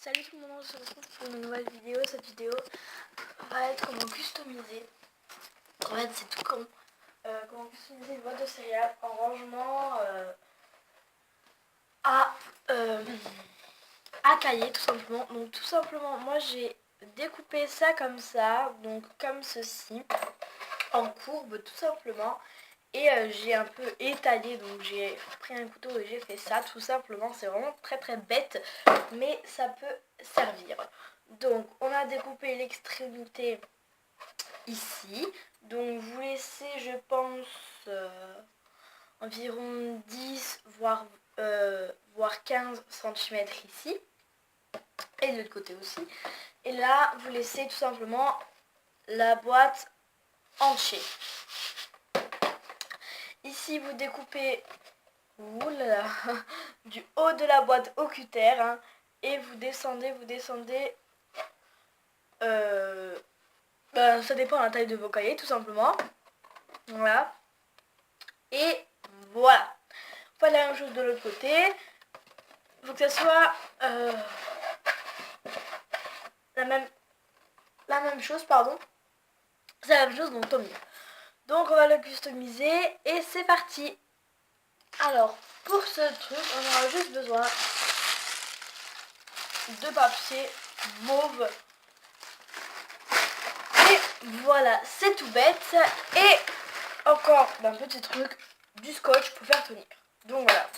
Salut tout le monde, on se retrouve pour une nouvelle vidéo. Cette vidéo va être comment customiser. En fait c'est tout con. Comment customiser une boîte de céréales en rangement à cahier tout simplement. Donc tout simplement moi j'ai découpé ça comme ça, donc comme ceci, en courbe tout simplement. Et j'ai un peu étalé, donc j'ai pris un couteau et j'ai fait ça tout simplement. C'est vraiment très très bête, mais ça peut servir. Donc on a découpé l'extrémité ici. Donc vous laissez, je pense, environ 10 voire 15 cm ici. Et de l'autre côté aussi. Et là vous laissez tout simplement la boîte entière. Ici vous découpez du haut de la boîte au cutter, hein, et vous descendez, ça dépend de la taille de vos cahiers tout simplement. Voilà. Et voilà. On fait la même chose de l'autre côté. Il faut que ça soit la même chose, pardon. C'est la même chose, donc tant mieux. Donc on va le customiser et c'est parti. Alors pour ce truc on aura juste besoin de papier mauve. Et voilà, c'est tout bête. Et encore d'un petit truc, du scotch pour faire tenir. Donc voilà.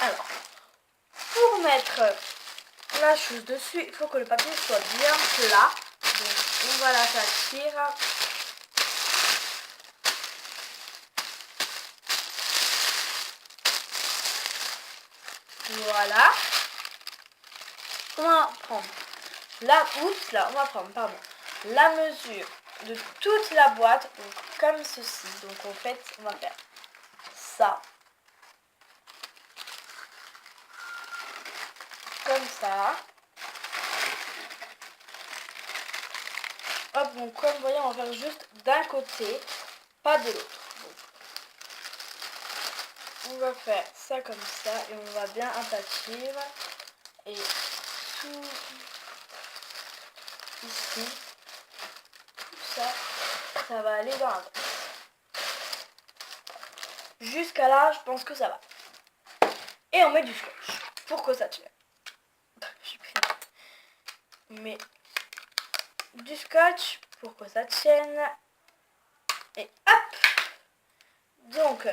Alors, pour mettre la chose dessus, il faut que le papier soit bien plat. Donc on va l'aplatir. Voilà. On va prendre on va prendre la mesure de toute la boîte, donc comme ceci. Donc en fait, on va faire ça. Comme ça. Hop, donc comme vous voyez, on va faire juste d'un côté, pas de l'autre. On va faire ça comme ça et on va bien aplatir. Et tout ici, tout ça, ça va aller dans la boîte. Jusqu'à là, je pense que ça va. Et on met du scotch pour que ça tienne. J'ai pris. Mais du scotch pour que ça tienne. Et hop. Donc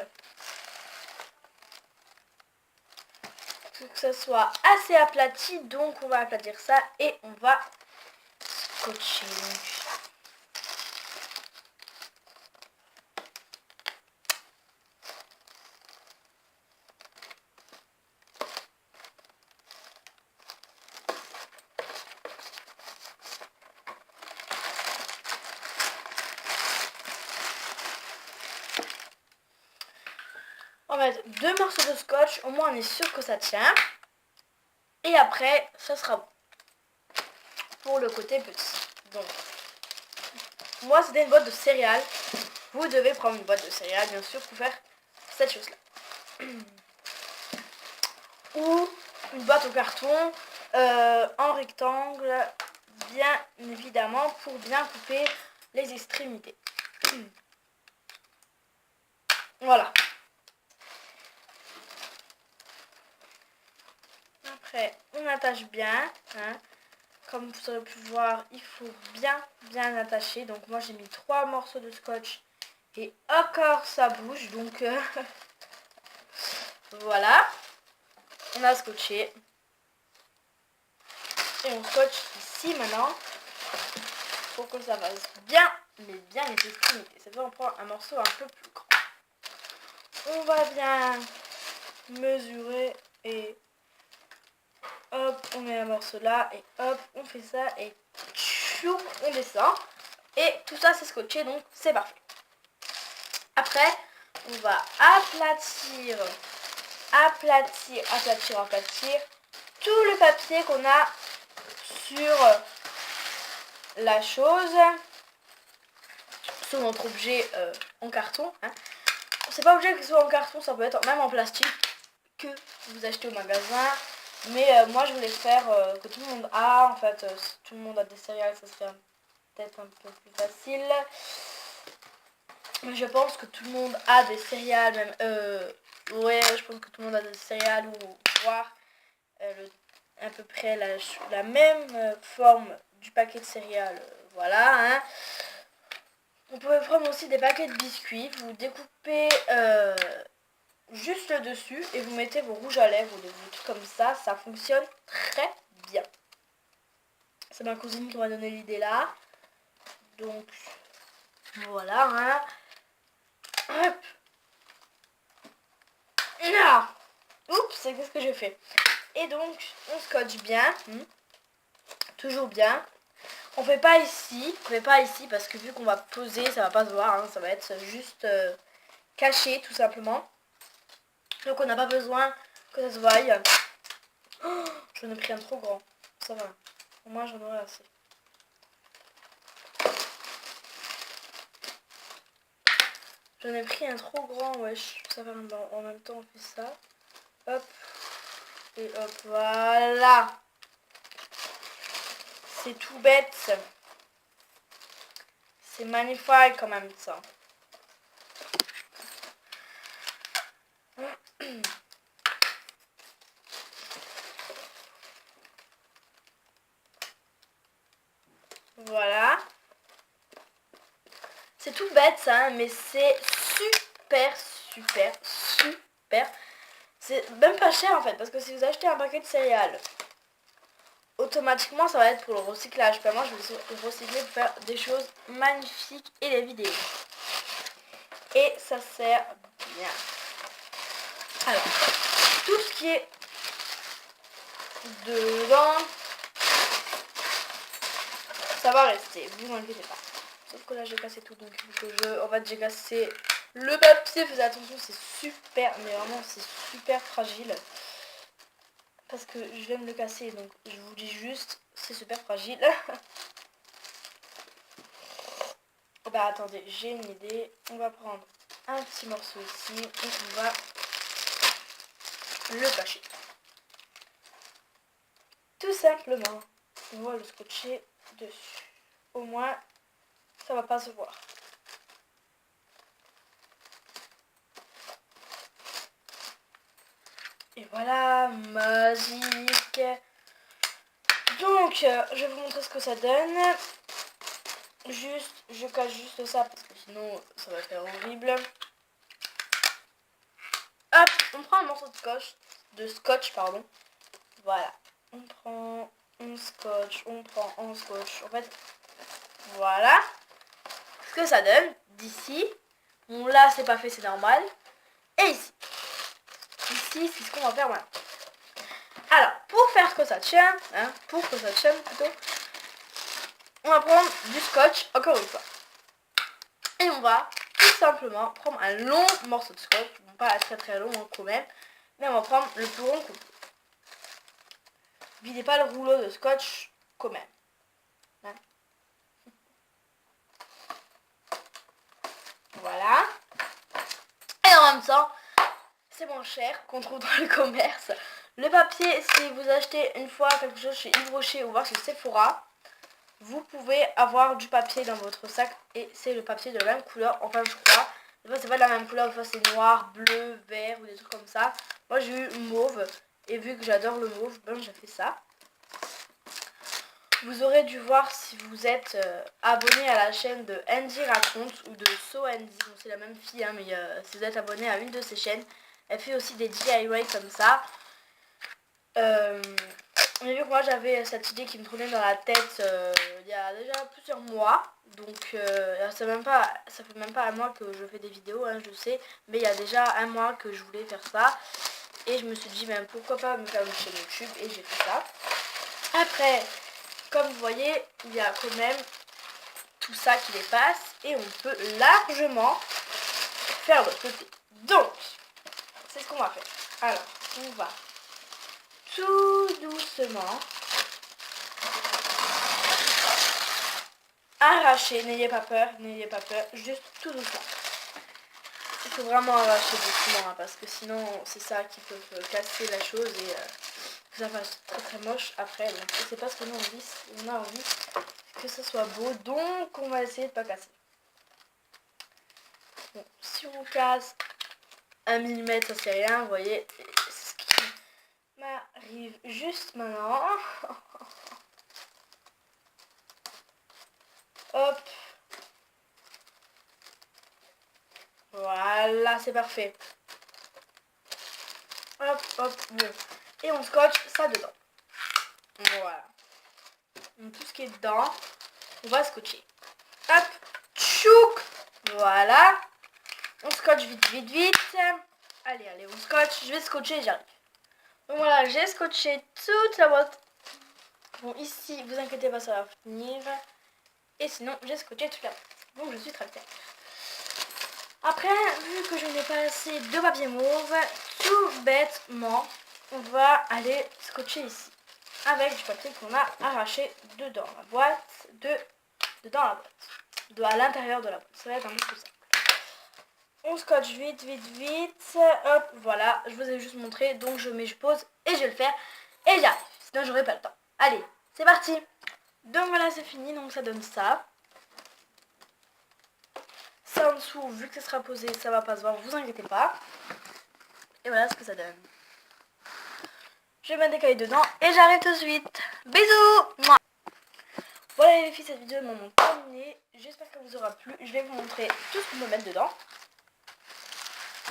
faut que ça soit assez aplati, donc on va aplatir ça et on va scotcher. On va mettre 2 morceaux de scotch, au moins on est sûr que ça tient. Et après, ça sera bon. Pour le côté petit. Donc, moi c'était une boîte de céréales. Vous devez prendre une boîte de céréales, bien sûr, pour faire cette chose-là. Ou une boîte en carton, en rectangle, bien évidemment, pour bien couper les extrémités. Voilà. Après, on attache bien. Hein. Comme vous aurez pu voir, il faut bien attacher. Donc moi, j'ai mis 3 morceaux de scotch. Et encore, ça bouge. Donc, voilà. On a scotché. Et on scotche ici maintenant. Pour que ça fasse bien, mais bien les extrémités. C'est-à-dire on prend un morceau un peu plus grand. On va bien mesurer et hop, on met un morceau là et hop, on fait ça et tchou, on descend. Et tout ça c'est scotché, donc c'est parfait. Après, on va aplatir tout le papier qu'on a sur la chose, sur notre objet en carton. Hein. C'est pas obligé que ce soit en carton, ça peut être même en plastique que vous achetez au magasin. Mais moi je voulais faire que tout le monde a, en fait, si tout le monde a des céréales, ça serait peut-être un peu plus facile. Mais je pense que tout le monde a des céréales, même, ouais, je pense que tout le monde a des céréales ou voire à peu près la même forme du paquet de céréales, voilà, hein. On peut prendre aussi des paquets de biscuits, vous découpez juste le dessus et vous mettez vos rouges à lèvres ou des trucs comme ça fonctionne très bien. C'est ma cousine qui m'a donné l'idée là, donc voilà, hein. Hop. Ah. Oups, qu'est-ce que j'ai fait? Et donc on scotche bien, toujours bien. On fait pas ici, parce que vu qu'on va poser, ça va pas se voir, hein, ça va être juste caché tout simplement. Donc on n'a pas besoin que ça se voie. Oh, j'en ai pris un trop grand, ça va. Au moins j'en aurai assez. J'en ai pris un trop grand, wesh. Ça va, en même temps on fait ça. Hop. Et hop, voilà. C'est tout bête. C'est magnifique quand même ça. Voilà. C'est tout bête ça, hein, mais c'est super. C'est même pas cher en fait, parce que si vous achetez un paquet de céréales, automatiquement ça va être pour le recyclage. Moi je vais le recycler pour faire des choses magnifiques et des vidéos. Et ça sert bien. Alors, tout ce qui est dedans, ça va rester, vous inquiétez pas. Sauf que là j'ai cassé tout, donc il faut que en fait j'ai cassé le papier, faites attention, c'est super, mais vraiment c'est super fragile. Parce que je viens de le casser, donc je vous dis juste, c'est super fragile. Bah attendez, j'ai une idée. On va prendre un petit morceau ici et on va le cacher. Tout simplement, on va le scotcher dessus. Au moins, ça va pas se voir. Et voilà, magique. Donc, je vais vous montrer ce que ça donne. Juste, je cache juste ça parce que sinon, ça va faire horrible. Hop, on prend un morceau de scotch, pardon. Voilà, on prend, on scotch. En fait, voilà ce que ça donne d'ici. Bon, là, c'est pas fait, c'est normal. Et ici. Ici, c'est ce qu'on va faire maintenant. Alors, pour faire que ça tienne, plutôt, on va prendre du scotch, encore une fois. Et on va tout simplement prendre un long morceau de scotch. Bon, pas très long hein, quand même. Mais on va prendre le plus long qu'on peut. Videz pas le rouleau de scotch quand même. Hein. Voilà. Et en même temps, c'est moins cher qu'on trouve dans le commerce. Le papier, si vous achetez une fois quelque chose chez Yves Rocher ou voir chez Sephora, vous pouvez avoir du papier dans votre sac et c'est le papier de la même couleur. Enfin, je crois. Des fois, c'est pas de la même couleur. Des fois, c'est noir, bleu, vert ou des trucs comme ça. Moi, j'ai eu mauve. Et vu que j'adore le mauve, ben, j'ai fait ça. Vous aurez dû voir si vous êtes abonné à la chaîne de Andy Raconte ou de So Andy. Bon, c'est la même fille, hein, mais si vous êtes abonné à une de ses chaînes, elle fait aussi des DIY comme ça. Mais vu que moi j'avais cette idée qui me trônait dans la tête il y a déjà plusieurs mois, donc ça fait même pas un mois que je fais des vidéos, hein, je sais, mais il y a déjà un mois que je voulais faire ça, et je me suis dit même pourquoi pas me faire une chaîne YouTube, et j'ai fait ça. Après, comme vous voyez, il y a quand même tout ça qui dépasse, et on peut largement faire l'autre côté. Donc, c'est ce qu'on va faire. Alors, on va tout doucement arracher, n'ayez pas peur, juste tout doucement. Il faut vraiment arracher doucement hein, parce que sinon c'est ça qui peut casser la chose et ça fasse très très moche après. Donc c'est pas ce qu'on a envie. On a envie que ça soit beau. Donc on va essayer de pas casser. Bon, si on casse 1 mm, ça c'est rien, vous voyez. C'est ce qui m'arrive juste maintenant. Hop. Voilà, c'est parfait. Hop, hop, bon. Et on scotche ça dedans. Voilà. Donc tout ce qui est dedans, on va scotcher. Hop, tchouk. Voilà. On scotche vite, vite, vite. Allez, allez, on scotche. Je vais scotcher et j'arrive. Donc voilà, j'ai scotché toute la boîte. Bon, ici, vous inquiétez pas, ça va finir. Et sinon, j'ai scotché toute la boîte. Donc je suis très fière. Après, vu que je n'ai pas assez de papier mauve, tout bêtement, on va aller scotcher ici. Avec du papier qu'on a arraché dedans la boîte, dedans la boîte. À l'intérieur de la boîte. Ça va être un peu plus simple. On scotche vite, vite, vite. Hop, voilà. Je vous ai juste montré. Donc je pose et je vais le faire. Et j'arrive. Sinon j'aurai pas le temps. Allez, c'est parti. Donc voilà, c'est fini. Donc ça donne ça. Ça en dessous, vu que ça sera posé, ça va pas se voir. Vous inquiétez pas. Et voilà ce que ça donne. Je vais mettre des cahiers dedans et j'arrive tout de suite. Bisous. Mouah. Voilà les filles, cette vidéo est maintenant terminée. J'espère qu'elle vous aura plu. Je vais vous montrer tout ce qu'on peut mettre dedans.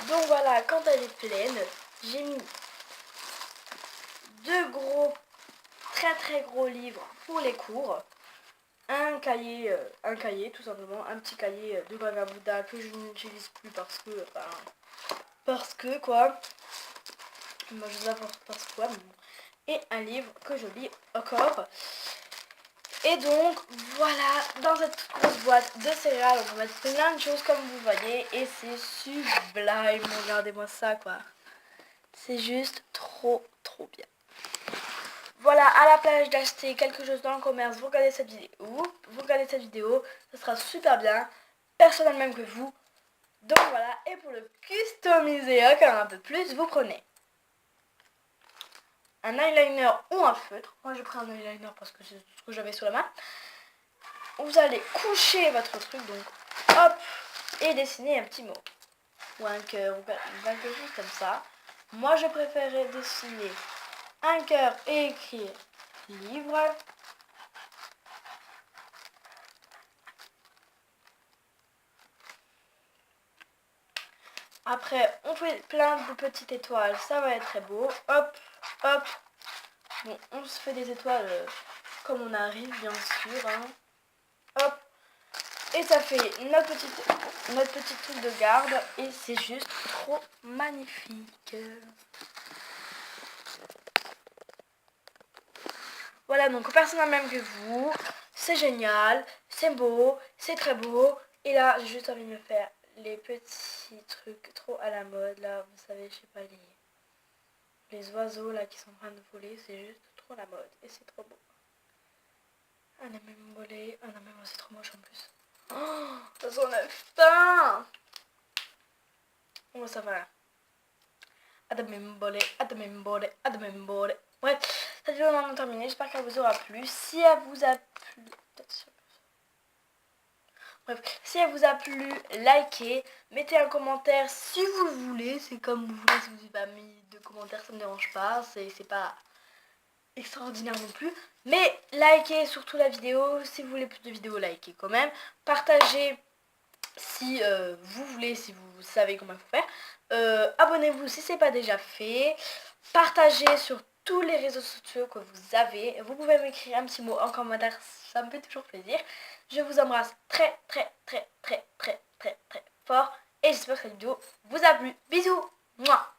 Donc voilà, quand elle est pleine, j'ai mis 2 gros, très très gros livres pour les cours. Un cahier tout simplement, un petit cahier de Bhagavad que je n'utilise plus parce que quoi. Moi je vous apporte parce que quoi. Et un livre que je lis encore. Et donc voilà, dans cette grosse boîte de céréales, on va mettre plein de choses comme vous voyez. Et c'est sublime, regardez-moi ça quoi. C'est juste trop trop bien. Voilà, à la place d'acheter quelque chose dans le commerce, vous regardez cette vidéo, ça sera super bien, personne n'a le même que vous. Donc voilà, et pour le customiser encore un peu plus, vous prenez un eyeliner ou un feutre. Moi je prends un eyeliner parce que c'est ce que j'avais sous la main. Vous allez coucher votre truc, donc hop, et dessiner un petit mot. Ou un cœur, ou quelque chose comme ça. Moi je préférais dessiner un cœur et écrire livre. Après, on fait plein de petites étoiles, ça va être très beau. Hop, hop. Bon, on se fait des étoiles comme on arrive, bien sûr. Hein. Hop. Et ça fait notre petit truc de garde. Et c'est juste trop magnifique. Voilà, donc personne n'a même que vous. C'est génial, c'est beau, c'est très beau. Et là, j'ai juste envie de me faire les petits trucs trop à la mode. Là, vous savez, je sais pas, les oiseaux là qui sont en train de voler. C'est juste trop la mode. Et c'est trop beau. On a même volé. On a même, c'est trop moche en plus. Oh, ça sent la faim. Oh, ça va. Adamembole. Bref, cette vidéo est maintenant terminée. J'espère qu'elle vous aura plu. Si elle vous a plu... Bref, si elle vous a plu, likez. Mettez un commentaire si vous le voulez. C'est comme vous voulez. Si vous n'avez pas mis de commentaires, ça ne me dérange pas. C'est pas extraordinaire non plus. Mais likez surtout la vidéo. Si vous voulez plus de vidéos, likez quand même. Partagez si vous voulez, si vous savez comment il faut faire. Abonnez-vous si ce n'est pas déjà fait. Partagez sur tous les réseaux sociaux que vous avez. Vous pouvez m'écrire un petit mot en commentaire, ça me fait toujours plaisir. Je vous embrasse très très très très très très très fort. Et j'espère que cette vidéo vous a plu. Bisous. Mouah.